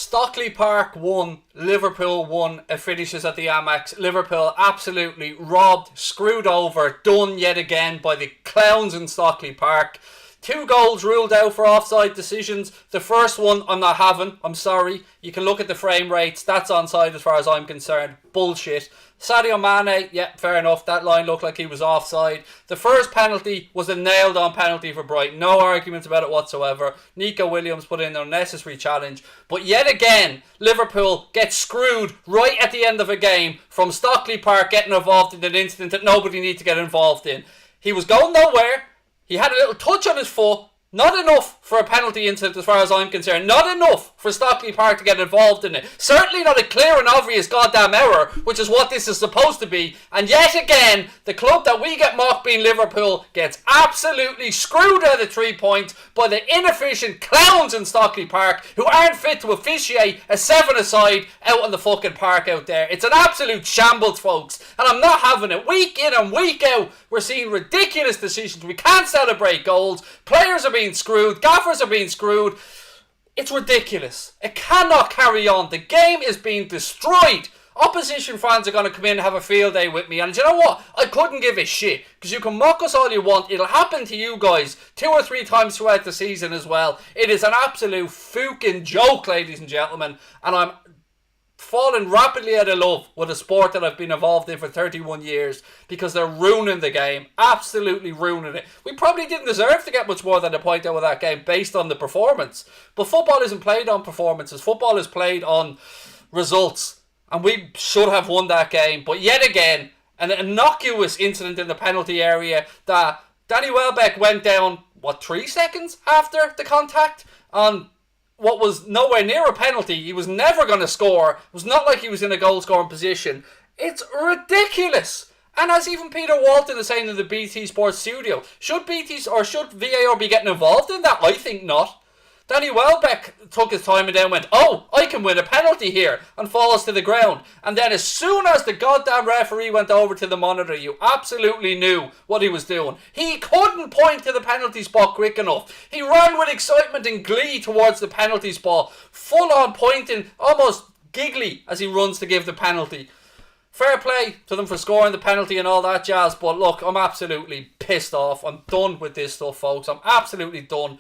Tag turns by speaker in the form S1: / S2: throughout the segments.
S1: Stockley Park won, Liverpool won. It finishes at the Amex. Liverpool absolutely robbed, screwed over, done yet again by the clowns in Stockley Park. 2 goals ruled out for offside decisions. The first one I'm not having. I'm sorry. You can look at the frame rates. That's onside as far as I'm concerned. Bullshit. Sadio Mane, yeah, fair enough. That line looked like he was offside. The first penalty was a nailed-on penalty for Brighton. No arguments about it whatsoever. Nico Williams put in an unnecessary challenge. But yet again, Liverpool get screwed right at the end of a game from Stockley Park getting involved in an incident that nobody needs to get involved in. He was going nowhere. He had a little touch on his foot. Not enough for a penalty incident as far as I'm concerned. Not enough for Stockley Park to get involved in it. Certainly not a clear and obvious goddamn error, which is what this is supposed to be. And yet again, the club that we get mocked being Liverpool gets absolutely screwed out of 3 points by the inefficient clowns in Stockley Park who aren't fit to officiate a 7-a-side out on the fucking park out there. It's an absolute shambles, folks. And I'm not having it. Week in and week out, we're seeing ridiculous decisions. We can't celebrate goals. Players are being screwed. Gaffers are being screwed. It's ridiculous. It cannot carry on. The game is being destroyed. Opposition fans are going to come in and have a field day with me. And you know what? I couldn't give a shit. Because you can mock us all you want. It'll happen to you guys 2 or 3 times throughout the season as well. It is an absolute fucking joke, ladies and gentlemen. And I'm falling rapidly out of love with a sport that I've been involved in for 31 years because they're ruining the game. Absolutely ruining it. We probably didn't deserve to get much more than a point out of that game based on the performance. But football isn't played on performances. Football is played on results. And we should have won that game. But yet again, an innocuous incident in the penalty area that Danny Welbeck went down, 3 seconds after the contact on what was nowhere near a penalty. He was never going to score. It was not like he was in a goal-scoring position. It's ridiculous. And as even Peter Walton is saying in the BT Sports studio, should VAR be getting involved in that? I think not. Danny Welbeck took his time and then went, oh, I can win a penalty here, and falls to the ground. And then as soon as the goddamn referee went over to the monitor, you absolutely knew what he was doing. He couldn't point to the penalty spot quick enough. He ran with excitement and glee towards the penalty spot, full on pointing, almost giggly as he runs to give the penalty. Fair play to them for scoring the penalty and all that jazz, but look, I'm absolutely pissed off. I'm done with this stuff, folks. I'm absolutely done.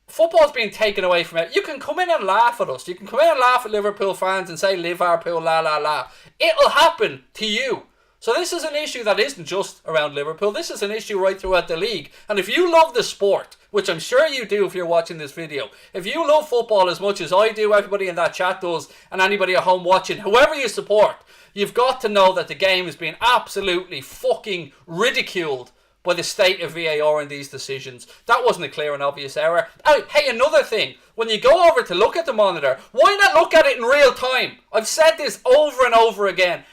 S1: Football's being taken away from it. You can come in and laugh at us. You can come in and laugh at Liverpool fans and say Liverpool, la la la. It'll happen to you. So this is an issue that isn't just around Liverpool. This is an issue right throughout the league. And if you love the sport, which I'm sure you do if you're watching this video, if you love football as much as I do, everybody in that chat does, and anybody at home watching, whoever you support, you've got to know that the game is being absolutely fucking ridiculed by the state of VAR in these decisions. That wasn't a clear and obvious error. Oh, hey, another thing. When you go over to look at the monitor, why not look at it in real time? I've said this over and over again.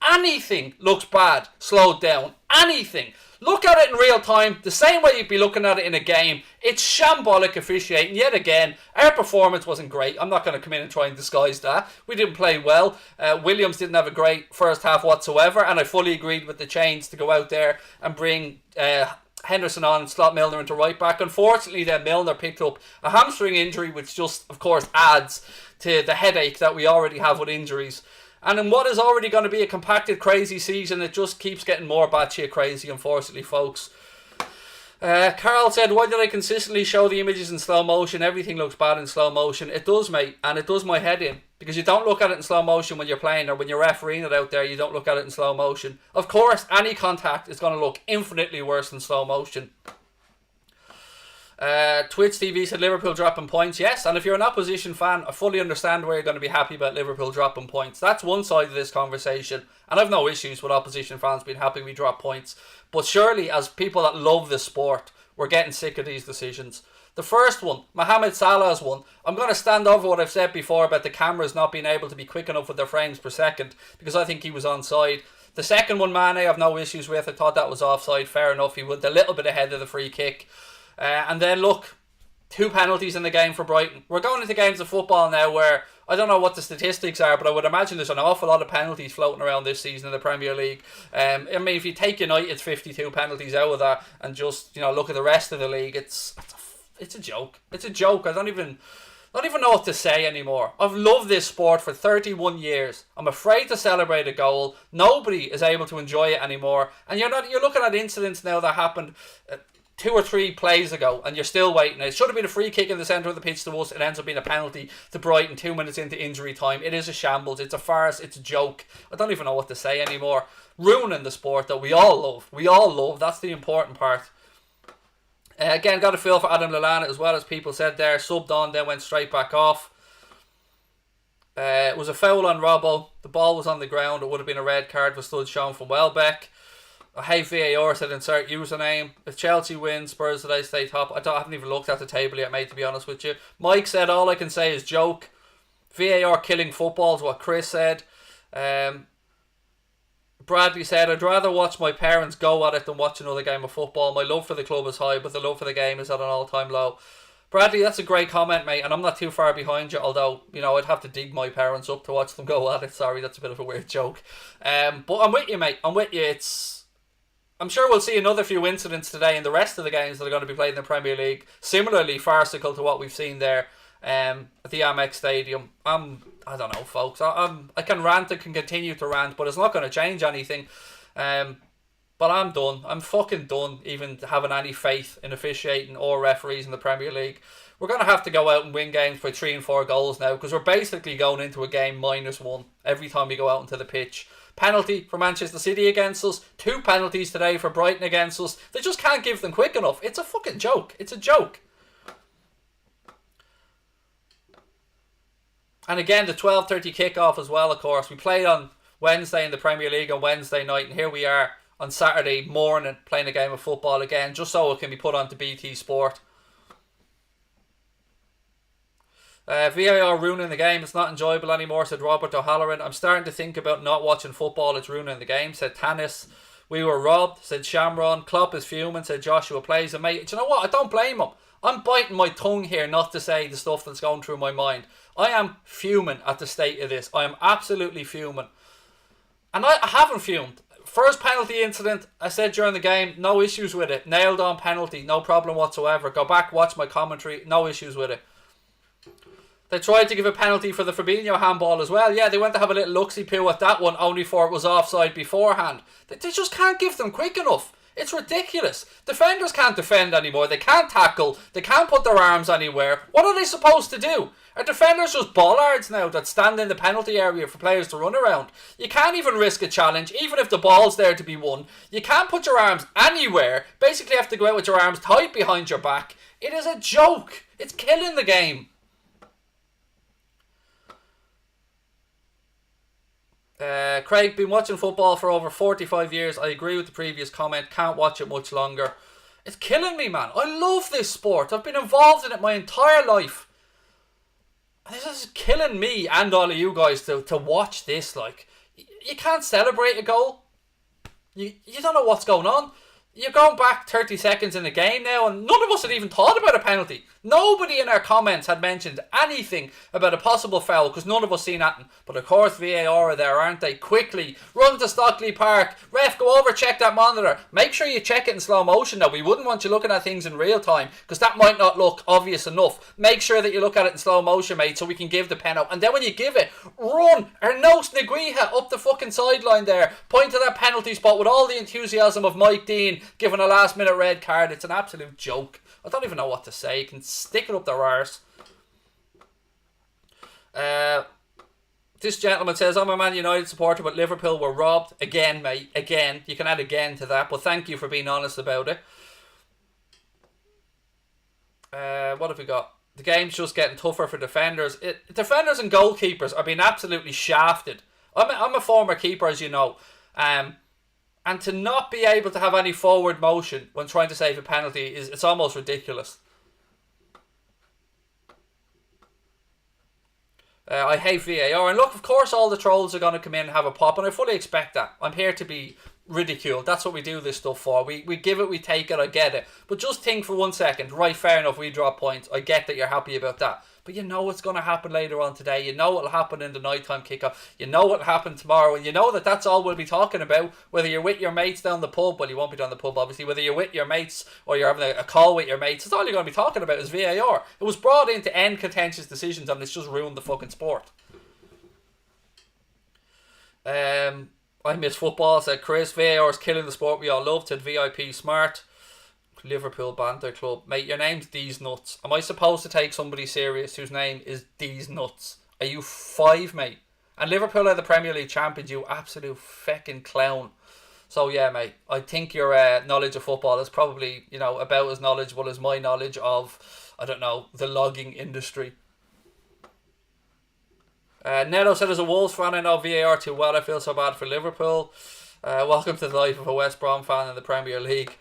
S1: Anything looks bad, slowed down. Anything. Look at it in real time, the same way you'd be looking at it in a game. It's shambolic officiating. Yet again, our performance wasn't great. I'm not going to come in and try and disguise that. We didn't play well. Williams didn't have a great first half whatsoever, and I fully agreed with the change to go out there and bring Henderson on and slot Milner into right back. Unfortunately, then Milner picked up a hamstring injury, which just, of course, adds to the headache that we already have with injuries. And in what is already going to be a compacted crazy season, it just keeps getting more batshit crazy, unfortunately, folks. Carl said, why did I consistently show the images in slow motion? Everything looks bad in slow motion. It does, mate, and it does my head in. Because you don't look at it in slow motion when you're playing, or when you're refereeing it out there, you don't look at it in slow motion. Of course, any contact is going to look infinitely worse than slow motion. Twitch TV said Liverpool dropping points. Yes, and if you're an opposition fan, I fully understand where you're going to be happy about Liverpool dropping points. That's one side of this conversation, and I've no issues with opposition fans being happy we drop points. But surely, as people that love the sport, we're getting sick of these decisions. The first one, Mohamed Salah's one, I'm going to stand over what I've said before about the cameras not being able to be quick enough with their frames per second, because I think he was onside. The second one, Mane, I have no issues with. I thought that was offside. Fair enough. He went a little bit ahead of the free kick. And then look, 2 penalties in the game for Brighton. We're going into games of football now where I don't know what the statistics are, but I would imagine there's an awful lot of penalties floating around this season in the Premier League. I mean, if you take United's 52 penalties out of that and just, look at the rest of the league, it's a joke. It's a joke. I don't even know what to say anymore. I've loved this sport for 31 years. I'm afraid to celebrate a goal. Nobody is able to enjoy it anymore. And you're looking at incidents now that happened 2 or 3 plays ago, and you're still waiting. It should have been a free kick in the centre of the pitch to us. It ends up being a penalty to Brighton 2 minutes into injury time. It is a shambles. It's a farce. It's a joke. I don't even know what to say anymore. Ruining the sport that we all love. We all love. That's the important part. Again, got a feel for Adam Lallana as well, as people said there. Subbed on, then went straight back off. It was a foul on Robbo. The ball was on the ground. It would have been a red card for stud shown from Welbeck. I hate VAR, said insert username. If Chelsea win, Spurs today stay top. I haven't even looked at the table yet, mate, to be honest with you. Mike said all I can say is joke. VAR killing football is what Chris said. Bradley said, I'd rather watch my parents go at it than watch another game of football. My love for the club is high, but the love for the game is at an all-time low. Bradley, that's a great comment, mate, and I'm not too far behind you, although, I'd have to dig my parents up to watch them go at it. Sorry, that's a bit of a weird joke. But I'm with you, mate. I'm with you. I'm sure we'll see another few incidents today in the rest of the games that are going to be played in the Premier League. Similarly farcical to what we've seen there at the Amex Stadium. I don't know, folks. I can rant, I can continue to rant, but it's not going to change anything. But I'm done. I'm fucking done even having any faith in officiating or referees in the Premier League. We're going to have to go out and win games by 3 and 4 goals now, because we're basically going into a game -1 every time we go out into the pitch. Penalty for Manchester City against us. 2 penalties today for Brighton against us. They just can't give them quick enough. It's a fucking joke. It's a joke. And again, the 12:30 kickoff as well, of course. We played on Wednesday in the Premier League on Wednesday night, and here we are on Saturday morning playing a game of football again, just so it can be put onto BT Sport. VAR ruining the game. It's not enjoyable anymore, said Robert O'Halloran. I'm starting to think about not watching football. It's ruining the game, said Tanis. We were robbed, said Shamron. Klopp is fuming, said Joshua Plays. And mate, do you know what? I don't blame him. I'm biting my tongue here not to say the stuff that's going through my mind. I am fuming at the state of this. I am absolutely fuming. And I haven't fumed. First penalty incident, I said during the game, no issues with it. Nailed on penalty, no problem whatsoever. Go back, watch my commentary, no issues with it. They tried to give a penalty for the Fabinho handball as well. Yeah, they went to have a little look-see-poo at that one, only for it was offside beforehand. They just can't give them quick enough. It's ridiculous. Defenders can't defend anymore. They can't tackle. They can't put their arms anywhere. What are they supposed to do? Are defenders just bollards now that stand in the penalty area for players to run around? You can't even risk a challenge, even if the ball's there to be won. You can't put your arms anywhere. Basically have to go out with your arms tight behind your back. It is a joke. It's killing the game. Craig, been watching football for over 45 years. I agree with the previous comment. Can't watch it much longer. It's killing me, man. I love this sport. I've been involved in it my entire life. This is killing me and all of you guys to watch this. Like, you can't celebrate a goal. You don't know what's going on. You're going back 30 seconds in the game now, and none of us had even thought about a penalty. Nobody in our comments had mentioned anything about a possible foul, because none of us seen that. But of course VAR are there, aren't they? Quickly run to Stockley Park. Ref, go over, check that monitor. Make sure you check it in slow motion now. We wouldn't want you looking at things in real time, because that might not look obvious enough. Make sure that you look at it in slow motion, mate, so we can give the pen out. And then when you give it, run Ernos Neguiha up the fucking sideline there. Point to that penalty spot with all the enthusiasm of Mike Dean giving a last minute red card. It's an absolute joke. I don't even know what to say. You can stick it up their arse. This gentleman says, I'm a Man United supporter, but Liverpool were robbed. Again, mate. Again. You can add again to that, but thank you for being honest about it. What have we got? The game's just getting tougher for defenders. Defenders and goalkeepers are being absolutely shafted. I'm a former keeper, as you know. And to not be able to have any forward motion when trying to save a penalty it's almost ridiculous. I hate VAR. And look, of course all the trolls are going to come in and have a pop, and I fully expect that. I'm here to be ridiculed. That's what we do this stuff for. We give it, we take it, I get it. But just think for 1 second, right, fair enough, we drop points. I get that you're happy about that. But you know what's going to happen later on today. You know what'll happen in the nighttime kickoff. You know what'll happen tomorrow. And you know that that's all we'll be talking about. Whether you're with your mates down the pub. Well, you won't be down the pub, obviously. Whether you're with your mates or you're having a call with your mates. That's all you're going to be talking about is VAR. It was brought in to end contentious decisions and it's just ruined the fucking sport. I miss football, said Chris. VAR is killing the sport we all love, said VIP Smart. Liverpool Banter Club. Mate, your name's These Nuts. Am I supposed to take somebody serious whose name is These Nuts? Are you 5, mate? And Liverpool are the Premier League champions, you absolute feckin' clown. So yeah, mate, I think your knowledge of football is probably, you know, about as knowledgeable as my knowledge of, I don't know, the logging industry. Neto said, as a Wolves fan, I know VAR too well. I feel so bad for Liverpool. Welcome to the life of a West Brom fan in the Premier League.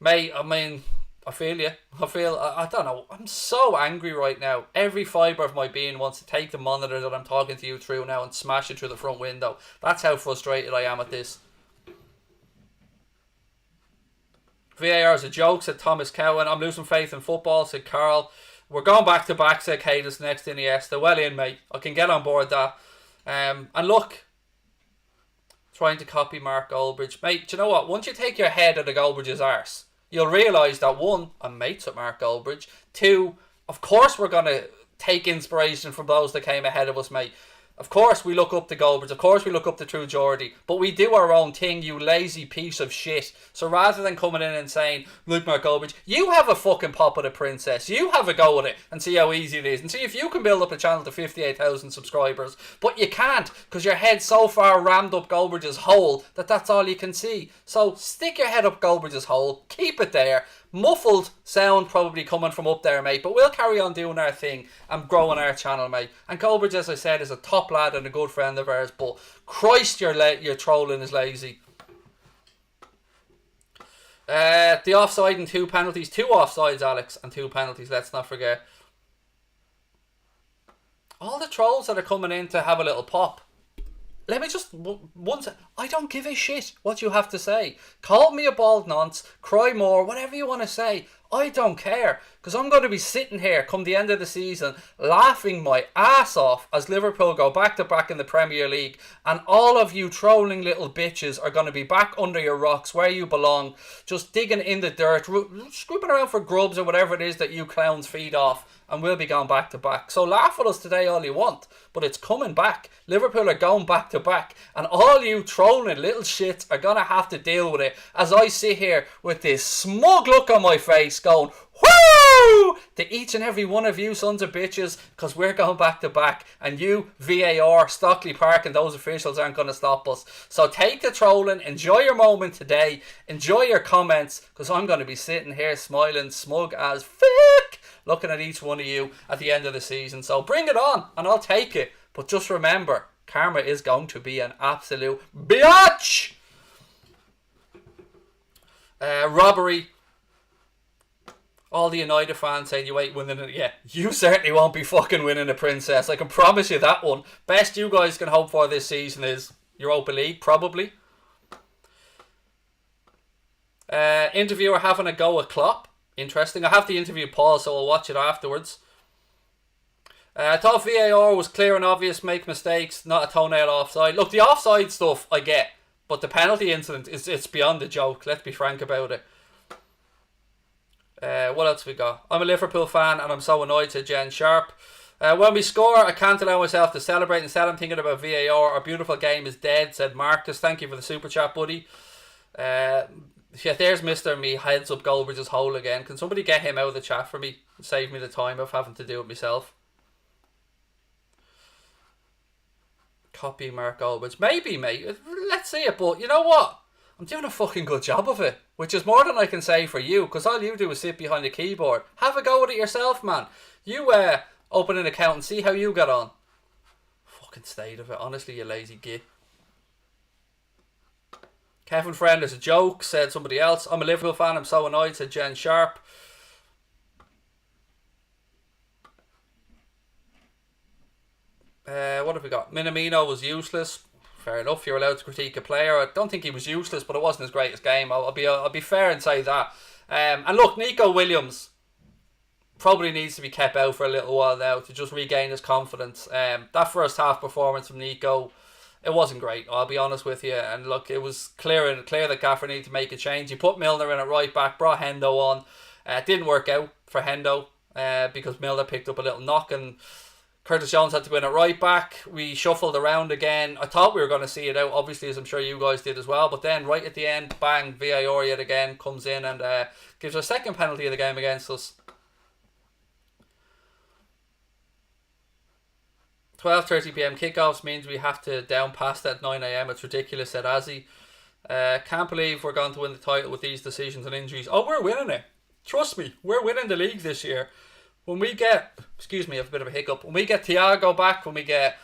S1: Mate, I mean, I feel you. I don't know. I'm so angry right now. Every fibre of my being wants to take the monitor that I'm talking to you through now and smash it through the front window. That's how frustrated I am at this. VAR is a joke, said Thomas Cowan. I'm losing faith in football, said Carl. We're going back to back, said Cadis next Iniesta. Well in, mate. I can get on board that. And look, trying to copy Mark Goldbridge. Mate, do you know what? Once you take your head out of Goldbridge's arse, you'll realise that 1, I'm mates with Mark Goldbridge. 2, of course we're going to take inspiration from those that came ahead of us, mate. Of course we look up to Goldbridge. Of course we look up to True Geordie. But we do our own thing, you lazy piece of shit. So rather than coming in and saying, look, Mark Goldbridge, you have a fucking pop at a princess. You have a go at it and see how easy it is. And see if you can build up a channel to 58,000 subscribers. But you can't, because your head's so far rammed up Goldbridge's hole that that's all you can see. So stick your head up Goldbridge's hole. Keep it there. Muffled sound probably coming from up there, mate, but we'll carry on doing our thing and growing our channel, mate. And Goldbridge, as I said, is a top lad and a good friend of ours, but Christ, your trolling is lazy. The offside and 2 penalties. 2 offsides, Alex, and 2 penalties, let's not forget. All the trolls that are coming in to have a little pop. Let me just once. I don't give a shit what you have to say. Call me a bald nonce, cry more, whatever you want to say. I don't care, because I'm going to be sitting here come the end of the season laughing my ass off as Liverpool go back to back in the Premier League, and all of you trolling little bitches are going to be back under your rocks where you belong, just digging in the dirt, scooping around for grubs or whatever it is that you clowns feed off, and we'll be going back to back. So laugh at us today all you want, but it's coming back. Liverpool are going back to back, and all you trolling little shits are going to have to deal with it as I sit here with this smug look on my face going, whoo, to each and every one of you sons of bitches, because we're going back to back, and you, VAR, Stockley Park, and those officials aren't going to stop us. So take the trolling, enjoy your moment today, enjoy your comments, because I'm going to be sitting here smiling, smug as fuck, looking at each one of you at the end of the season. So bring it on, and I'll take it. But just remember, karma is going to be an absolute biatch. Robbery. All the United fans saying you ain't winning it. Yeah, you certainly won't be fucking winning a princess. I can promise you that one. Best you guys can hope for this season is Europa League, probably. Interviewer having a go at Klopp. Interesting. I have the interview paused, so I'll watch it afterwards. I thought VAR was clear and obvious, make mistakes, not a toenail offside. Look, the offside stuff I get, but the penalty incident, it's beyond a joke. Let's be frank about it. What else we got? I'm a Liverpool fan and I'm so annoyed, said Jen Sharp. When we score, I can't allow myself to celebrate. Instead, I'm thinking about VAR. Our beautiful game is dead, said Marcus. Thank you for the super chat, buddy. Yeah, there's Mr. Me, heads up Goldbridge's hole again. Can somebody get him out of the chat for me? Save me the time of having to do it myself. Copy Mark Goldbridge. Maybe, mate. Let's see it, but you know what? I'm doing a fucking good job of it, which is more than I can say for you, because all you do is sit behind the keyboard. Have a go at it yourself, man. You open an account and see how you get on. Fucking state of it, honestly, you lazy git. Kevin Friend is a joke, said somebody else. I'm a Liverpool fan, I'm so annoyed, said Jen Sharp. What have we got? Minamino was useless. Fair enough, you're allowed to critique a player. I don't think he was useless, but it wasn't his greatest game. I'll be fair and say that. And look, Nico Williams, probably needs to be kept out for a little while now to just regain his confidence. That first half performance from Nico, it wasn't great, I'll be honest with you. And look, it was clear that Gaffer needed to make a change. He put Milner in at right back, brought Hendo on. It didn't work out for Hendo because Milner picked up a little knock and Curtis Jones had to go in at right back. We shuffled around again. I thought we were going to see it out, obviously, as I'm sure you guys did as well. But then right at the end, bang, VAR yet again comes in and gives our second penalty of the game against us. 12:30pm kickoffs means we have to down past at 9am. It's ridiculous, said Azzy. Can't believe we're going to win the title with these decisions and injuries. Oh, we're winning it. Trust me, we're winning the league this year. When we get, excuse me, I have a bit of a hiccup. When we get Thiago back, when we get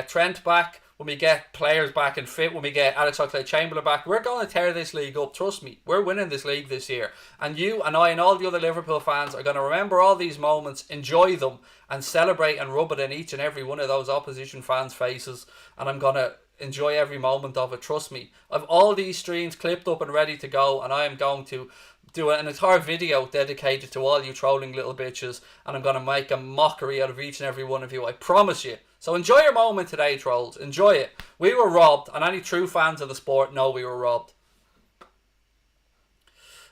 S1: Trent back, when we get players back and fit, when we get Alex Oxlade-Chamberlain back, we're going to tear this league up. Trust me, we're winning this league this year. And you and I and all the other Liverpool fans are going to remember all these moments, enjoy them, and celebrate and rub it in each and every one of those opposition fans' faces. And I'm going to enjoy every moment of it. Trust me. I've all these streams clipped up and ready to go, and I am going to do an entire video dedicated to all you trolling little bitches, and I'm going to make a mockery out of each and every one of you, I promise you. So enjoy your moment today, trolls. Enjoy it. We were robbed, and any true fans of the sport know we were robbed.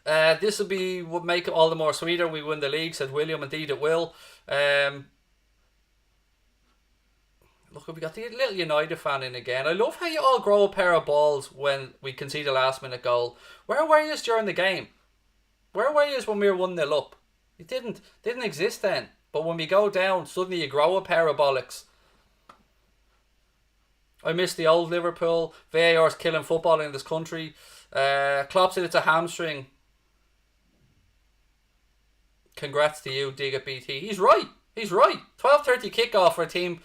S1: This would make it all the more sweeter. We win the league, said William. Indeed it will. Look, we got the little United fan in again. I love how you all grow a pair of balls when we concede a last minute goal. Where were you during the game? Where were you when we were 1-0 up? It didn't exist then. But when we go down, suddenly you grow a pair of bollocks. I miss the old Liverpool. VAR's killing football in this country. Klopp said it's a hamstring. Congrats to you, Dig at BT. He's right. 12:30 kickoff for a team.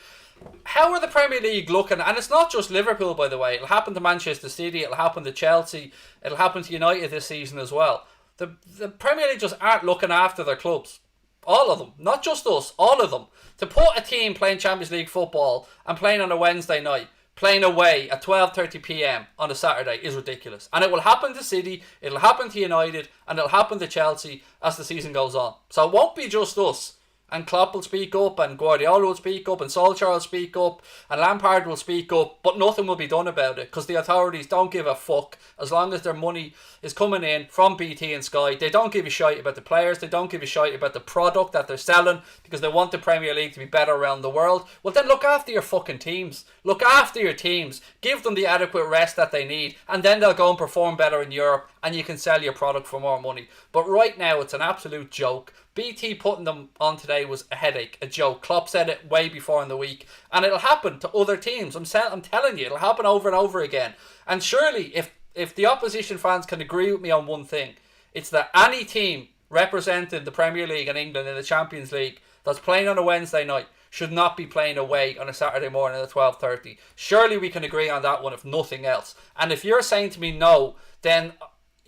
S1: How are the Premier League looking? And it's not just Liverpool, by the way. It'll happen to Manchester City. It'll happen to Chelsea. It'll happen to United this season as well. The Premier League just aren't looking after their clubs. All of them. Not just us. All of them. To put a team playing Champions League football and playing on a Wednesday night, playing away at 12:30pm on a Saturday is ridiculous. And it will happen to City, it'll happen to United, and it'll happen to Chelsea as the season goes on. So it won't be just us. And Klopp will speak up, and Guardiola will speak up, and Solskjaer will speak up, and Lampard will speak up, but nothing will be done about it because the authorities don't give a fuck as long as their money is coming in from BT and Sky. They don't give a shite about the players, they don't give a shite about the product that they're selling because they want the Premier League to be better around the world. Well, then look after your fucking teams. Look after your teams. Give them the adequate rest that they need, and then they'll go and perform better in Europe, and you can sell your product for more money. But right now, it's an absolute joke. BT putting them on today was a headache, a joke. Klopp said it way before in the week, and it'll happen to other teams. I'm telling you, it'll happen over and over again. And surely, if the opposition fans can agree with me on one thing, it's that any team representing the Premier League and England in the Champions League that's playing on a Wednesday night should not be playing away on a Saturday morning at 12:30. Surely we can agree on that one, if nothing else. And if you're saying to me no, then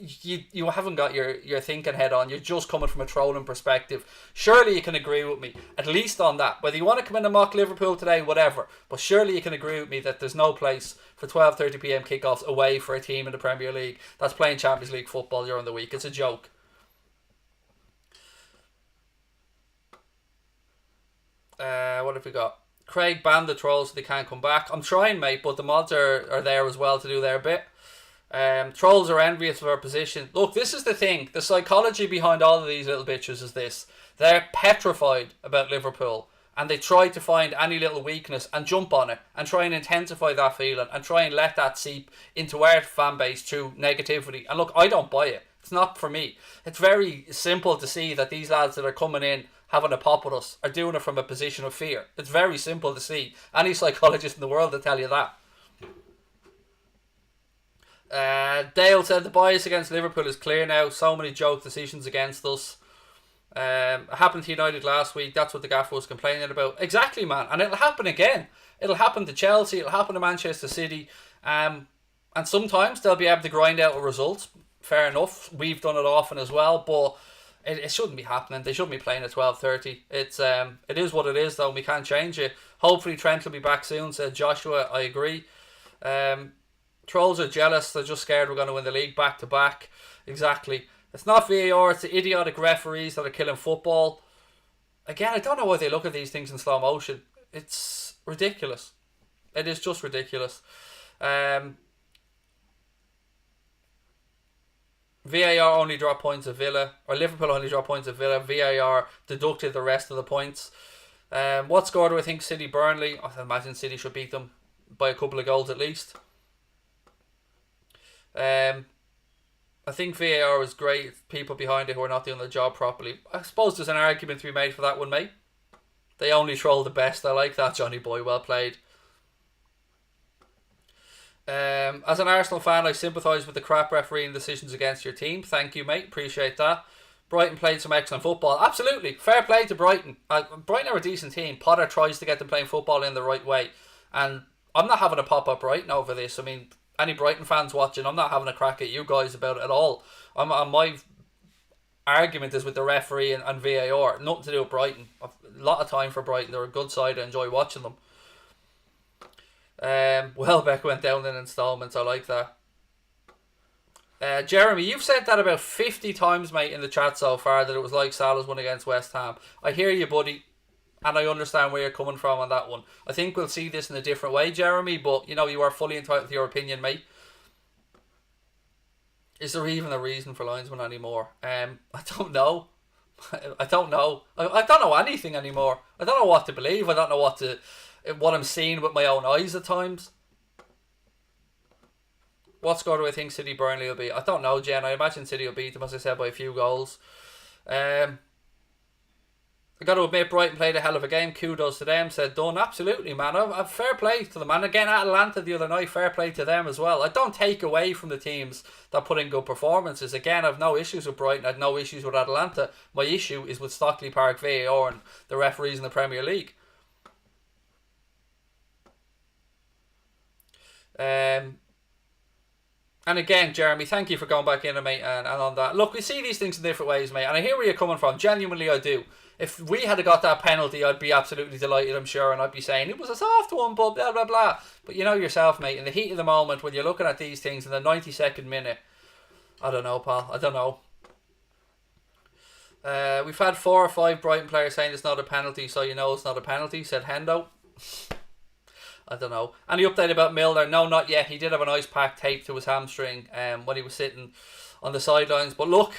S1: you haven't got your thinking head on. You're just coming from a trolling perspective. Surely you can agree with me, at least on that. Whether you want to come in and mock Liverpool today, whatever. But surely you can agree with me that there's no place for 12:30pm kickoffs away for a team in the Premier League that's playing Champions League football during the week. It's a joke. What have we got? Craig banned the trolls so they can't come back. I'm trying, mate, but the mods are there as well to do their bit. Trolls are envious of our position. Look, this is the thing. The psychology behind all of these little bitches is this. They're petrified about Liverpool, and they try to find any little weakness and jump on it and try and intensify that feeling and try and let that seep into our fan base through negativity. And look, I don't buy it. It's not for me. It's very simple to see that these lads that are coming in having a pop with us are doing it from a position of fear. It's very simple to see. Any psychologist in the world will tell you that. Dale said the bias against Liverpool is clear now. So many joke decisions against us. It happened to United last week. That's what the gaffer was complaining about. Exactly, man. And it'll happen again. It'll happen to Chelsea. It'll happen to Manchester City. And sometimes they'll be able to grind out a result. Fair enough. We've done it often as well. But it shouldn't be happening. They shouldn't be playing at 12:30. It is what it is, though. We can't change it. Hopefully Trent will be back soon, said Joshua. I agree. Trolls are jealous. They're just scared we're going to win the league back to back. Exactly. It's not VAR. It's the idiotic referees that are killing football. Again, I don't know why they look at these things in slow motion. It's ridiculous. It is just ridiculous. VAR only dropped points at Villa, or Liverpool only dropped points at Villa. VAR deducted the rest of the points. What score do I think City Burnley? I imagine City should beat them by a couple of goals at least. I think VAR was great. People behind it who are not doing their job properly. I suppose there's an argument to be made for that one, mate. They only troll the best. I like that, Johnny boy. Well played. As an Arsenal fan, I sympathise with the crap refereeing decisions against your team. Thank you, mate. Appreciate that. Brighton played some excellent football. Absolutely. Fair play to Brighton. Brighton are a decent team. Potter tries to get them playing football in the right way. And I'm not having a pop up Brighton over this. I mean, any Brighton fans watching, I'm not having a crack at you guys about it at all. My argument is with the referee and VAR. Nothing to do with Brighton. A lot of time for Brighton. They're a good side. I enjoy watching them. Welbeck went down in installments. I like that. Jeremy, you've said that about 50 times, mate, in the chat so far, that it was like Salah's one against West Ham. I hear you, buddy, and I understand where you're coming from on that one. I think we'll see this in a different way, Jeremy, but, you know, you are fully entitled to your opinion, mate. Is there even a reason for linesmen anymore? I don't know. I don't know. I don't know anything anymore. I don't know what to believe. I don't know what I'm seeing with my own eyes at times. What score do I think City Burnley will be? I don't know, Jen. I imagine City will beat them, as I said, by a few goals. I got to admit, Brighton played a hell of a game. Kudos to them. Said done. Absolutely, man. Fair play to them. And again, Atalanta the other night, fair play to them as well. I don't take away from the teams that put in good performances. Again, I've no issues with Brighton. I've no issues with Atalanta. My issue is with Stockley Park, VAR, and the referees in the Premier League. And again, Jeremy, thank you for going back in, mate, and on that. Look, we see these things in different ways, mate, and I hear where you're coming from. Genuinely, I do. If we had got that penalty, I'd be absolutely delighted, I'm sure, and I'd be saying, it was a soft one, but blah, blah, blah. But you know yourself, mate, in the heat of the moment, when you're looking at these things in the 92nd minute, I don't know, pal. I don't know. We've had 4 or 5 Brighton players saying it's not a penalty, so you know it's not a penalty, said Hendo. I don't know. Any update about Milner? No, not yet. He did have an ice pack taped to his hamstring when he was sitting on the sidelines. But look,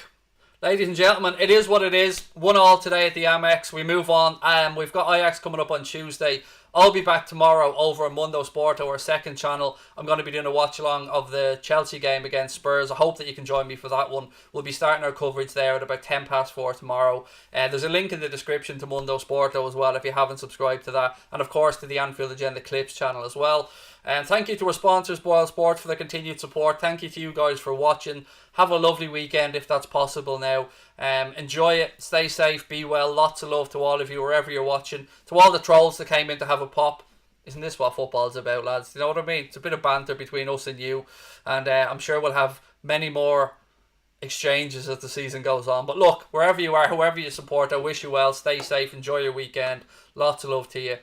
S1: ladies and gentlemen, it is what it is. 1-1 today at the Amex. We move on. We've got Ajax coming up on Tuesday. I'll be back tomorrow over on Mundo Sport, our second channel. I'm going to be doing a watch-along of the Chelsea game against Spurs. I hope that you can join me for that one. We'll be starting our coverage there at about 4:10 tomorrow. There's a link in the description to Mundo Sport as well if you haven't subscribed to that. And of course to the Anfield Agenda Clips channel as well. And thank you to our sponsors, Boyle Sports, for the continued support. Thank you to you guys for watching. Have a lovely weekend if that's possible now. Enjoy it. Stay safe. Be well. Lots of love to all of you wherever you're watching. To all the trolls that came in to have a pop. Isn't this what football's about, lads? You know what I mean? It's a bit of banter between us and you. And I'm sure we'll have many more exchanges as the season goes on. But look, wherever you are, whoever you support, I wish you well. Stay safe. Enjoy your weekend. Lots of love to you.